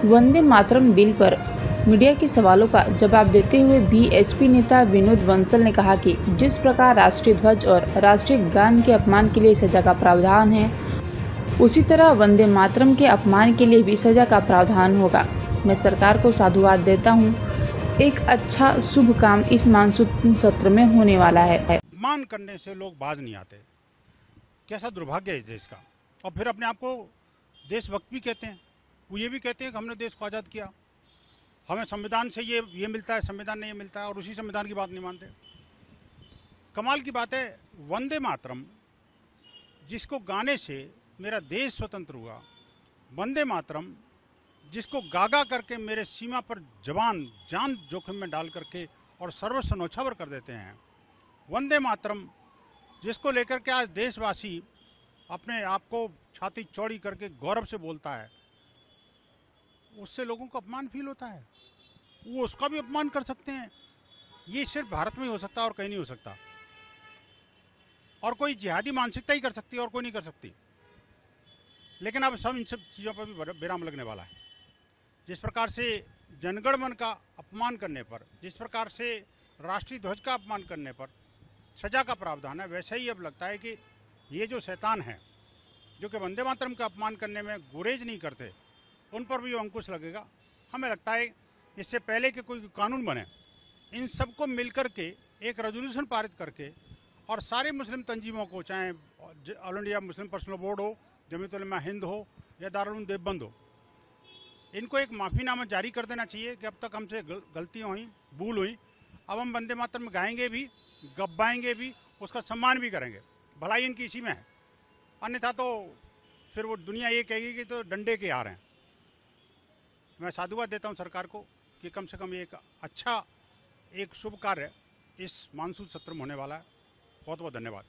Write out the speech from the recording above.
Vande Mataram bill पर media के सवालों का जवाब देते हुए बीएचपी नेता विनोद बंसल ने कहा कि जिस प्रकार राष्ट्रीय ध्वज और राष्ट्रीय गान के अपमान के लिए सजा का प्रावधान है, उसी तरह वंदे मातरम के अपमान के लिए भी सजा का प्रावधान होगा। मैं सरकार को साधुवाद देता हूं। एक अच्छा शुभ काम इस मानसून सत्र में होने वाला है। अपमान करने से लोग बाज नहीं आते। कैसा दुर्भाग्य है इस देश का। और फिर अपने आप को देशभक्त भी कहते हैं। वो ये भी कहते हैं कि हमने देश को आज़ाद किया, हमें संविधान से ये मिलता है, संविधान ने ये मिलता है, और उसी संविधान की बात नहीं मानते। कमाल की बात है, वंदे मातरम जिसको गाने से मेरा देश स्वतंत्र हुआ, वंदे मातरम जिसको गागा करके मेरे सीमा पर जान जोखिम में डाल करके और सर्वस्व न्यौछावर कर देते हैं, वंदे मातरम जिसको लेकर के आज देशवासी अपने आप को छाती चौड़ी करके गौरव से बोलता है, उससे लोगों को अपमान फील होता है। वो उसका भी अपमान कर सकते हैं। ये सिर्फ भारत में ही हो सकता है और कहीं नहीं हो सकता। और कोई जिहादी मानसिकता ही कर सकती है और कोई नहीं कर सकती। लेकिन अब सब इन सब चीज़ों पर भी विराम लगने वाला है। जिस प्रकार से जनगण मन का अपमान करने पर, जिस प्रकार से राष्ट्रीय ध्वज का अपमान करने पर सजा का प्रावधान है, वैसे ही अब लगता है कि ये जो शैतान हैं, जो कि वंदे मातरम का अपमान करने में गुरेज नहीं करते, उन पर भी अंकुश लगेगा। हमें लगता है इससे पहले कि कोई कानून बने, इन सबको मिलकर के एक रेजोल्यूशन पारित करके और सारे मुस्लिम तंजीमों को, चाहे all India Muslim personal board हो, जमीयत उलमा हिंद हो या दारुल उलूम देवबंद हो, इनको एक माफ़ीनामा जारी कर देना चाहिए कि अब तक हमसे गलतियाँ हुई, भूल हुई। अब हम वंदे मातरम गाएंगे भी, गब्बाएंगे भी, उसका सम्मान भी करेंगे। भलाई इनकी इसी में है। अन्यथा तो फिर वो दुनिया ये कहेगी कि तो डंडे के हार हैं। मैं साधुवाद देता हूं सरकार को कि कम से कम एक अच्छा, एक शुभ कार्य इस मानसून सत्र में होने वाला है। बहुत बहुत धन्यवाद।